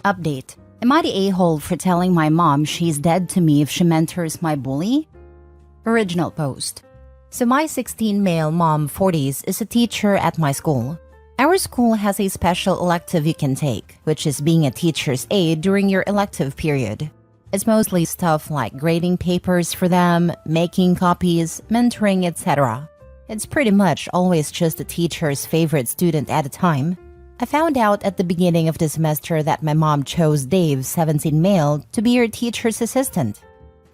Update. Am I the a-hole for telling my mom she's dead to me if she mentors my bully? Original post. So my 16 male mom 40s is a teacher at my school. Our school has a special elective you can take, which is being a teacher's aide during your elective period. It's mostly stuff like grading papers for them, making copies, mentoring, etc. It's pretty much always just the teacher's favorite student at a time. I found out at the beginning of the semester that my mom chose Dave, 17 male, to be her teacher's assistant.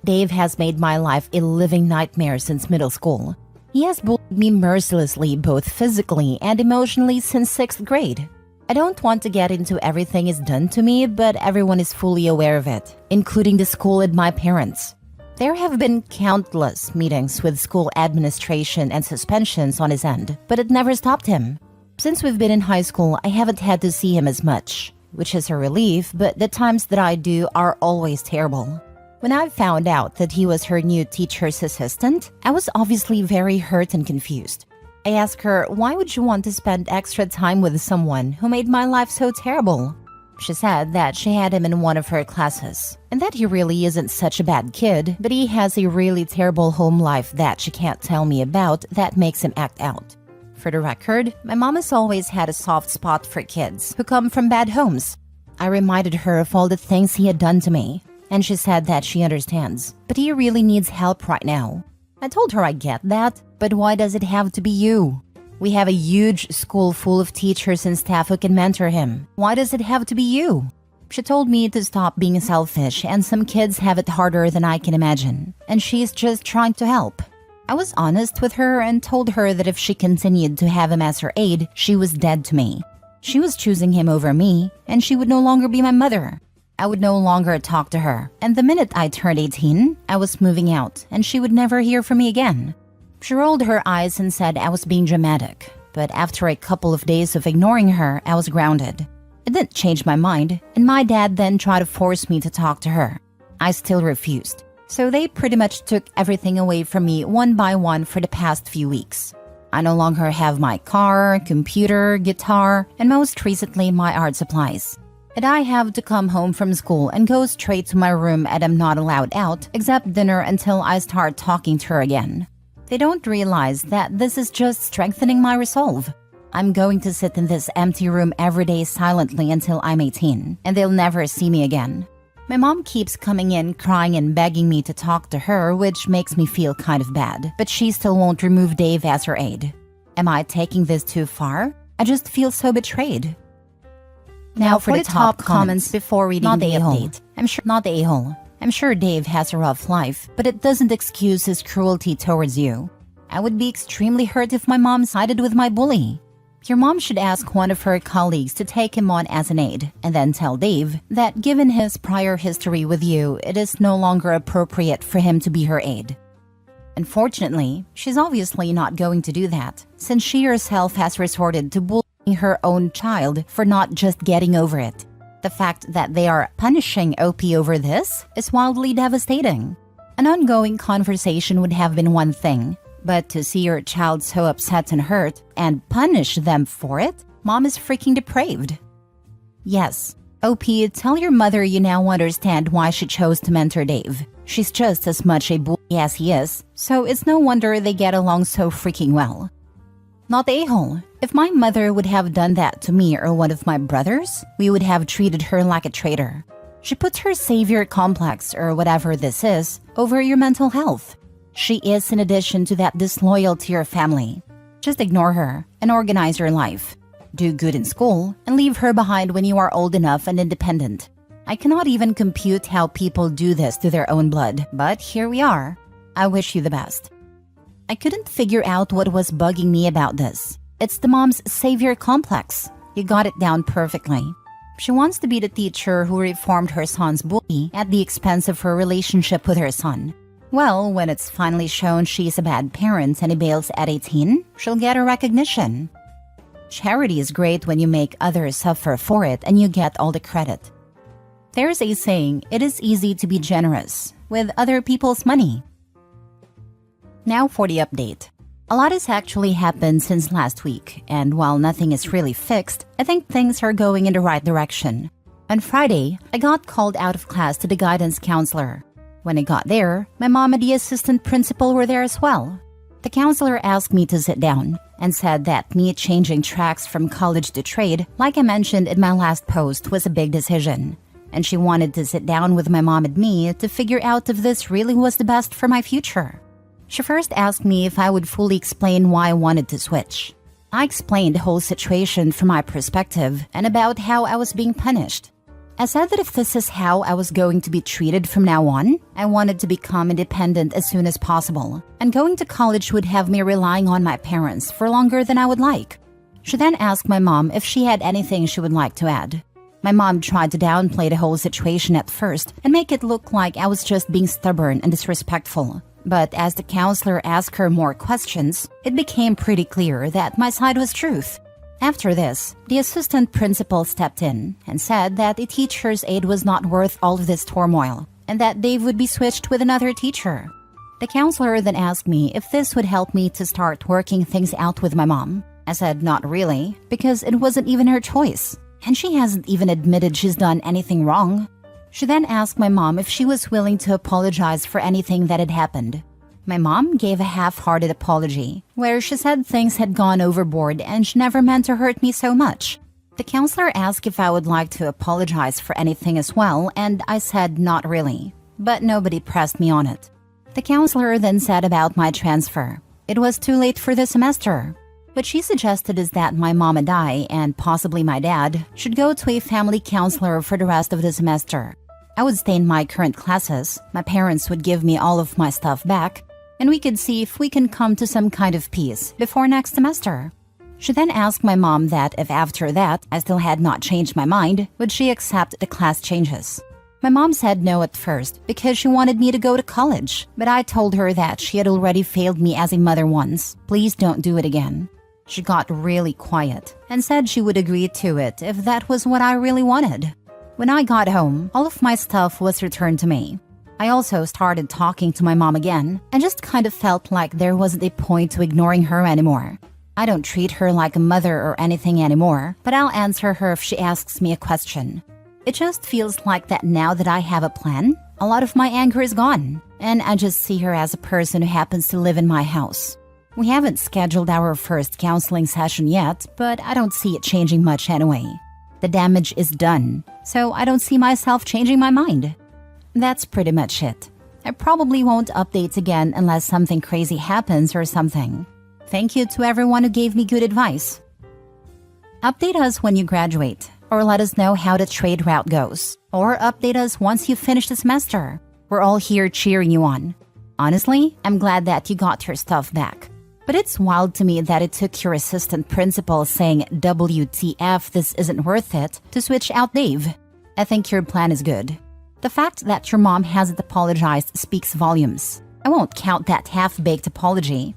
Dave has made my life a living nightmare since middle school. He has bullied me mercilessly both physically and emotionally since 6th grade. I don't want to get into everything he's done to me, but everyone is fully aware of it, including the school and my parents. There have been countless meetings with school administration and suspensions on his end, but it never stopped him. Since we've been in high school, I haven't had to see him as much, which is a relief, but the times that I do are always terrible. When I found out that he was her new teacher's assistant, I was obviously very hurt and confused. I asked her, why would you want to spend extra time with someone who made my life so terrible? She said that she had him in one of her classes, and that he really isn't such a bad kid, but he has a really terrible home life that she can't tell me about that makes him act out. For the record, my mom has always had a soft spot for kids who come from bad homes. I reminded her of all the things he had done to me, and she said that she understands, but he really needs help right now. I told her I get that, but why does it have to be you? We have a huge school full of teachers and staff who can mentor him. Why does it have to be you? She told me to stop being selfish, and some kids have it harder than I can imagine, and she's just trying to help. I was honest with her and told her that if she continued to have him as her aide, she was dead to me. She was choosing him over me, and she would no longer be my mother. I would no longer talk to her, and the minute I turned 18, I was moving out, and she would never hear from me again. She rolled her eyes and said I was being dramatic, but after a couple of days of ignoring her, I was grounded. It didn't change my mind, and my dad then tried to force me to talk to her. I still refused, so they pretty much took everything away from me one by one for the past few weeks. I no longer have my car, computer, guitar, and most recently my art supplies. And I have to come home from school and go straight to my room, and I'm not allowed out except dinner until I start talking to her again. They don't realize that this is just strengthening my resolve. I'm going to sit in this empty room every day silently until I'm 18, and they'll never see me again. My mom keeps coming in crying and begging me to talk to her, which makes me feel kind of bad, but she still won't remove Dave as her aide. Am I taking this too far? I just feel so betrayed. Now for the top comments before reading the update. I'm sure Dave has a rough life, but it doesn't excuse his cruelty towards you. I would be extremely hurt if my mom sided with my bully. Your mom should ask one of her colleagues to take him on as an aide, and then tell Dave that given his prior history with you, it is no longer appropriate for him to be her aide. Unfortunately, she's obviously not going to do that, since she herself has resorted to bullying her own child for not just getting over it. The fact that they are punishing OP over this is wildly devastating. An ongoing conversation would have been one thing, but to see your child so upset and hurt and punish them for it, mom is freaking depraved. Yes, OP, tell your mother you now understand why she chose to mentor Dave. She's just as much a bully as he is, so it's no wonder they get along so freaking well. Not the a-hole. If my mother would have done that to me or one of my brothers, we would have treated her like a traitor. She puts her savior complex, or whatever this is, over your mental health. She is in addition to that disloyal to your family. Just ignore her and organize your life. Do good in school and leave her behind when you are old enough and independent. I cannot even compute how people do this to their own blood, but here we are. I wish you the best. I couldn't figure out what was bugging me about this. It's the mom's savior complex. You got it down perfectly. She wants to be the teacher who reformed her son's bully at the expense of her relationship with her son. Well, when it's finally shown she's a bad parent and he bails at 18, she'll get her recognition. Charity is great when you make others suffer for it and you get all the credit. There's a saying, it is easy to be generous with other people's money. Now for the update. A lot has actually happened since last week, and while nothing is really fixed, I think things are going in the right direction. On Friday, I got called out of class to the guidance counselor. When I got there, my mom and the assistant principal were there as well. The counselor asked me to sit down and said that me changing tracks from college to trade, like I mentioned in my last post, was a big decision. And she wanted to sit down with my mom and me to figure out if this really was the best for my future. She first asked me if I would fully explain why I wanted to switch. I explained the whole situation from my perspective and about how I was being punished. I said that if this is how I was going to be treated from now on, I wanted to become independent as soon as possible, and going to college would have me relying on my parents for longer than I would like. She then asked my mom if she had anything she would like to add. My mom tried to downplay the whole situation at first and make it look like I was just being stubborn and disrespectful. But as the counselor asked her more questions, it became pretty clear that my side was truth. After this, the assistant principal stepped in and said that a teacher's aide was not worth all of this turmoil and that Dave would be switched with another teacher. The counselor then asked me if this would help me to start working things out with my mom. I said not really, because it wasn't even her choice, and she hasn't even admitted she's done anything wrong. She then asked my mom if she was willing to apologize for anything that had happened. My mom gave a half-hearted apology, where she said things had gone overboard and she never meant to hurt me so much. The counselor asked if I would like to apologize for anything as well, and I said not really, but nobody pressed me on it. The counselor then said about my transfer. It was too late for the semester. What she suggested is that my mom and I, and possibly my dad, should go to a family counselor for the rest of the semester. I would stay in my current classes, my parents would give me all of my stuff back, and we could see if we can come to some kind of peace before next semester. She then asked my mom that if after that I still had not changed my mind, would she accept the class changes. My mom said no at first because she wanted me to go to college, but I told her that she had already failed me as a mother once. Please don't do it again. She got really quiet and said she would agree to it if that was what I really wanted. When I got home, all of my stuff was returned to me. I also started talking to my mom again and just kind of felt like there wasn't a point to ignoring her anymore. I don't treat her like a mother or anything anymore, but I'll answer her if she asks me a question. It just feels like that now that I have a plan, a lot of my anger is gone, and I just see her as a person who happens to live in my house. We haven't scheduled our first counseling session yet, but I don't see it changing much anyway. The damage is done, so I don't see myself changing my mind. That's pretty much it. I probably won't update again unless something crazy happens or something. Thank you to everyone who gave me good advice. Update us when you graduate, or let us know how the trade route goes, or update us once you finish the semester. We're all here cheering you on. Honestly, I'm glad that you got your stuff back. But it's wild to me that it took your assistant principal saying WTF, this isn't worth it, to switch out Dave. I think your plan is good. The fact that your mom hasn't apologized speaks volumes. I won't count that half-baked apology.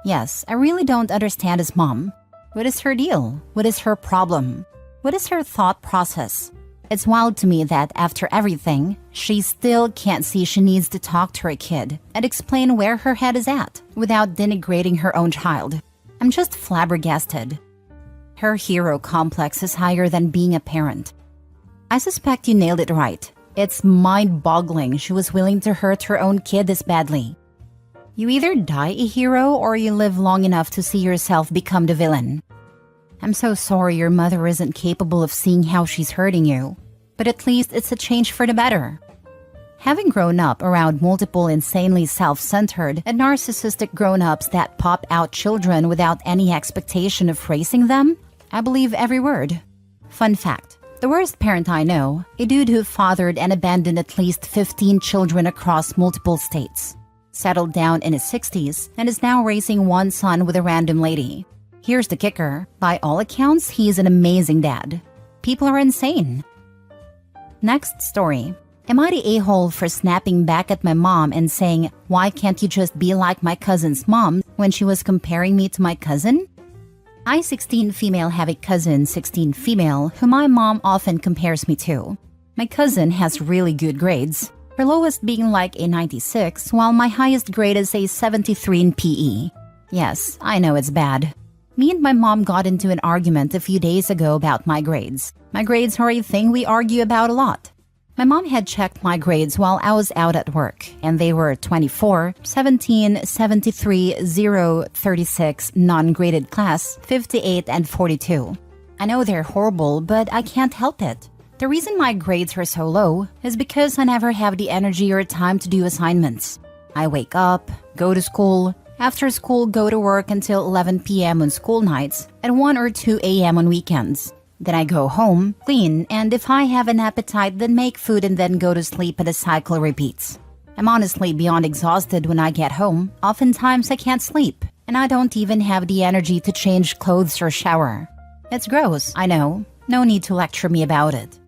Yes, I really don't understand his mom. What is her deal? What is her problem? What is her thought process? It's wild to me that after everything, she still can't see she needs to talk to her kid and explain where her head is at without denigrating her own child. I'm just flabbergasted. Her hero complex is higher than being a parent. I suspect you nailed it right. It's mind-boggling she was willing to hurt her own kid this badly. You either die a hero or you live long enough to see yourself become the villain. I'm so sorry your mother isn't capable of seeing how she's hurting you, but at least it's a change for the better. Having grown up around multiple insanely self-centered and narcissistic grown-ups that pop out children without any expectation of raising them, I believe every word. Fun fact. The worst parent I know, a dude who fathered and abandoned at least 15 children across multiple states. Settled down in his 60s and is now raising one son with a random lady. Here's the kicker. By all accounts, he's an amazing dad. People are insane. Next story. Am I the a-hole for snapping back at my mom and saying, why can't you just be like my cousin's mom when she was comparing me to my cousin? I, 16 female, have a cousin, 16 female, who my mom often compares me to. My cousin has really good grades, her lowest being like a 96, while my highest grade is a 73 in PE. Yes, I know it's bad. Me and my mom got into an argument a few days ago about my grades. My grades are a thing we argue about a lot. My mom had checked my grades while I was out at work, and they were 24, 17, 73, 0, 36, non-graded class, 58, and 42. I know they're horrible, but I can't help it. The reason my grades are so low is because I never have the energy or time to do assignments. I wake up, go to school, after school go to work until 11 p.m. on school nights and 1 or 2 a.m. on weekends. Then I go home, clean, and if I have an appetite, then make food and then go to sleep and the cycle repeats. I'm honestly beyond exhausted when I get home. Oftentimes I can't sleep, and I don't even have the energy to change clothes or shower. It's gross, I know. No need to lecture me about it.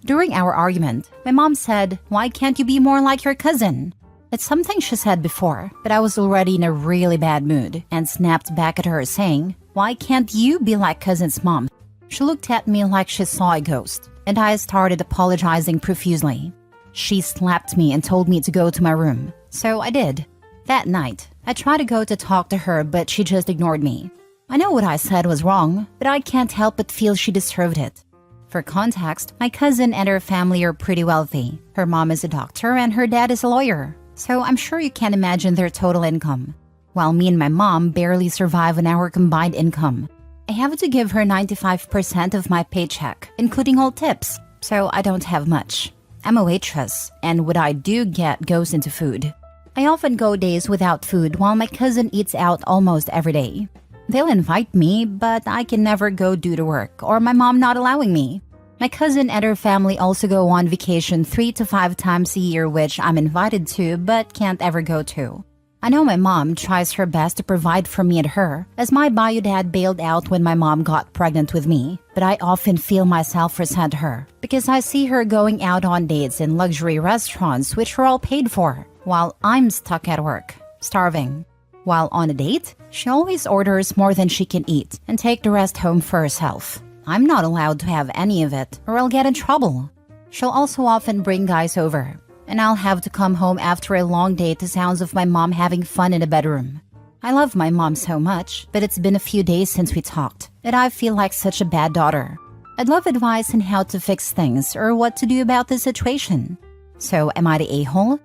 During our argument, my mom said, "Why can't you be more like your cousin?" It's something she said before, but I was already in a really bad mood and snapped back at her saying, "Why can't you be like cousin's mom?" She looked at me like she saw a ghost, and I started apologizing profusely. She slapped me and told me to go to my room, so I did. That night, I tried to go to talk to her, but she just ignored me. I know what I said was wrong, but I can't help but feel she deserved it. For context, my cousin and her family are pretty wealthy. Her mom is a doctor and her dad is a lawyer, so I'm sure you can imagine their total income. While me and my mom barely survive on our combined income. I have to give her 95% of my paycheck, including all tips, so I don't have much. I'm a waitress, and what I do get goes into food. I often go days without food while my cousin eats out almost every day. They'll invite me, but I can never go due to work or my mom not allowing me. My cousin and her family also go on vacation 3 to 5 times a year, which I'm invited to but can't ever go to. I know my mom tries her best to provide for me and her, as my bio dad bailed out when my mom got pregnant with me, but I often feel myself resent her because I see her going out on dates in luxury restaurants which are all paid for, while I'm stuck at work, starving. While on a date, she always orders more than she can eat and take the rest home for herself. I'm not allowed to have any of it or I'll get in trouble. She'll also often bring guys over, and I'll have to come home after a long day to sounds of my mom having fun in the bedroom. I love my mom so much, but it's been a few days since we talked, and I feel like such a bad daughter. I'd love advice on how to fix things or what to do about this situation. So, am I the a-hole?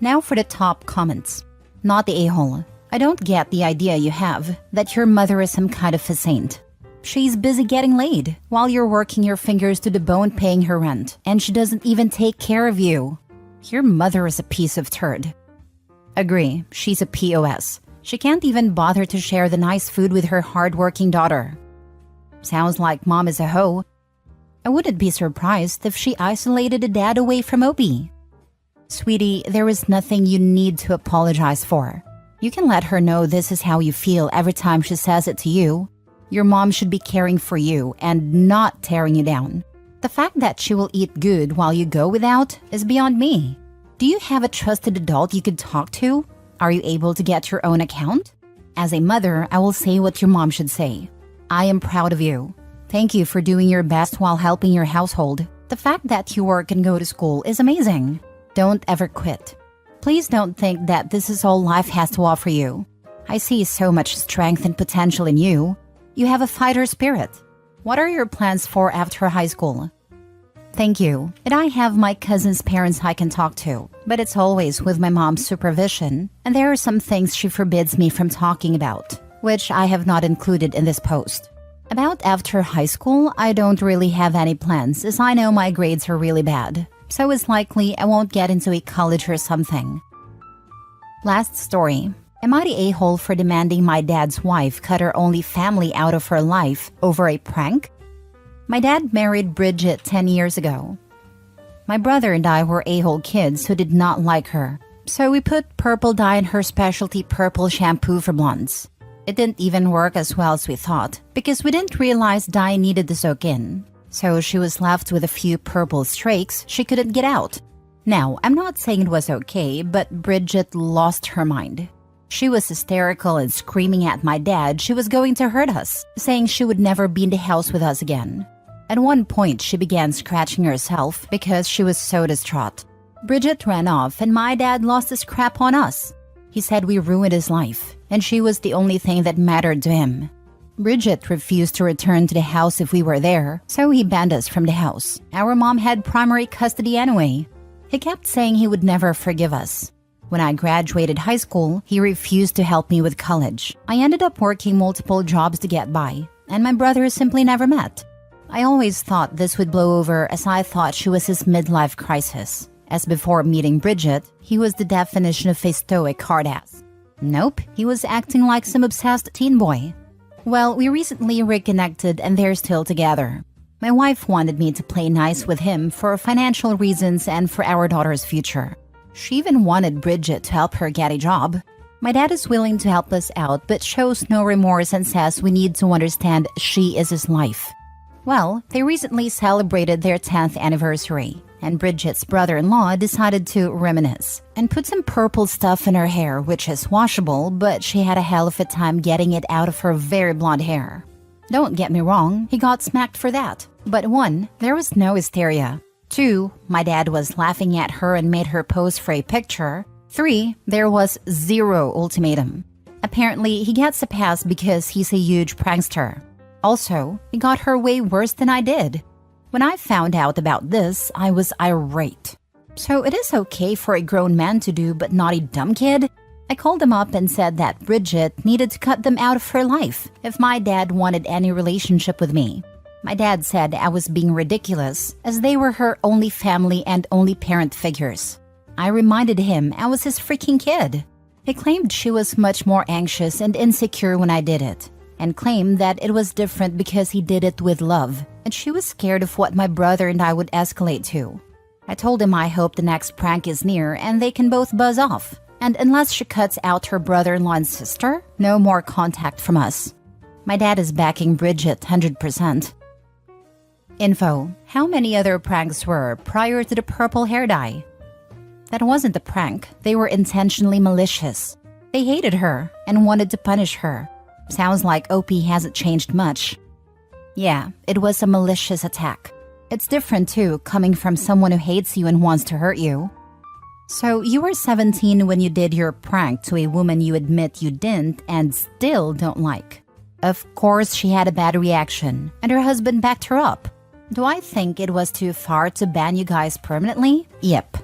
Now for the top comments. Not the a-hole. I don't get the idea you have that your mother is some kind of a saint. She's busy getting laid while you're working your fingers to the bone paying her rent, and she doesn't even take care of you. Your mother is a piece of turd. Agree, she's a POS. She can't even bother to share the nice food with her hardworking daughter. Sounds like mom is a hoe. I wouldn't be surprised if she isolated the dad away from Opie. Sweetie, there is nothing you need to apologize for. You can let her know this is how you feel every time she says it to you. Your mom should be caring for you and not tearing you down. The fact that she will eat good while you go without is beyond me. Do you have a trusted adult you could talk to? Are you able to get your own account? As a mother, I will say what your mom should say. I am proud of you. Thank you for doing your best while helping your household. The fact that you work and go to school is amazing. Don't ever quit. Please don't think that this is all life has to offer you. I see so much strength and potential in you. You have a fighter spirit. What are your plans for after high school? Thank you. And I have my cousin's parents I can talk to, but it's always with my mom's supervision, and there are some things she forbids me from talking about, which I have not included in this post. About after high school, I don't really have any plans as I know my grades are really bad, so it's likely I won't get into a college or something. Last story. Am I the a-hole for demanding my dad's wife cut her only family out of her life over a prank? My dad married Bridget 10 years ago. My brother and I were a-hole kids who did not like her, so we put purple dye in her specialty purple shampoo for blondes. It didn't even work as well as we thought, because we didn't realize dye needed to soak in. So she was left with a few purple streaks she couldn't get out. Now, I'm not saying it was okay, but Bridget lost her mind. She was hysterical and screaming at my dad she was going to hurt us, saying she would never be in the house with us again. At one point, she began scratching herself because she was so distraught. Bridget ran off and my dad lost his crap on us. He said we ruined his life, and she was the only thing that mattered to him. Bridget refused to return to the house if we were there, so he banned us from the house. Our mom had primary custody anyway. He kept saying he would never forgive us. When I graduated high school, he refused to help me with college. I ended up working multiple jobs to get by, and my brother simply never met. I always thought this would blow over, as I thought she was his midlife crisis. As before meeting Bridget, he was the definition of a stoic hard-ass. Nope, he was acting like some obsessed teen boy. Well, we recently reconnected and they're still together. My wife wanted me to play nice with him for financial reasons and for our daughter's future. She even wanted Bridget to help her get a job. My dad is willing to help us out but shows no remorse and says we need to understand she is his life. Well, they recently celebrated their 10th anniversary, and Bridget's brother-in-law decided to reminisce and put some purple stuff in her hair, which is washable, but she had a hell of a time getting it out of her very blonde hair. Don't get me wrong, he got smacked for that. But 1, there was no hysteria. 2, my dad was laughing at her and made her pose for a picture. 3, there was 0 ultimatum. Apparently, he gets a pass because he's a huge prankster. Also, he got her way worse than I did. When I found out about this, I was irate. So it is okay for a grown man to do, but not a dumb kid? I called him up and said that Bridget needed to cut them out of her life if my dad wanted any relationship with me. My dad said I was being ridiculous, as they were her only family and only parent figures. I reminded him I was his freaking kid. He claimed she was much more anxious and insecure when I did it, and claimed that it was different because he did it with love, and she was scared of what my brother and I would escalate to. I told him I hope the next prank is near and they can both buzz off, and unless she cuts out her brother-in-law and sister, no more contact from us. My dad is backing Bridget 100%. Info: how many other pranks were prior to the purple hair dye? That wasn't a prank, they were intentionally malicious. They hated her and wanted to punish her. Sounds like OP hasn't changed much. Yeah, it was a malicious attack. It's different too, coming from someone who hates you and wants to hurt you. So you were 17 when you did your prank to a woman you admit you didn't and still don't like. Of course she had a bad reaction, and her husband backed her up. Do I think it was too far to ban you guys permanently? Yep.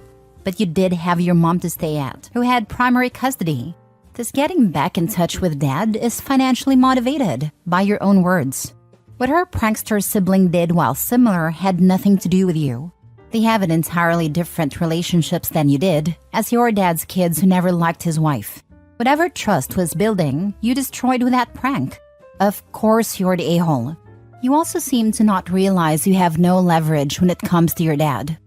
But you did have your mom to stay at, who had primary custody. This getting back in touch with dad is financially motivated, by your own words. What her prankster sibling did, while similar, had nothing to do with you. They have an entirely different relationships than you did, as your dad's kids who never liked his wife. Whatever trust was building, you destroyed with that prank. Of course you're the a-hole. You also seem to not realize you have no leverage when it comes to your dad.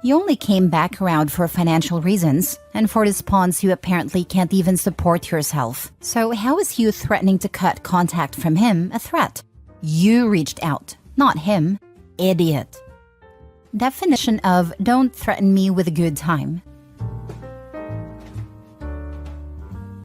You only came back around for financial reasons, and for response you apparently can't even support yourself. So how is you threatening to cut contact from him a threat? You reached out, not him. Idiot. Definition of don't threaten me with a good time.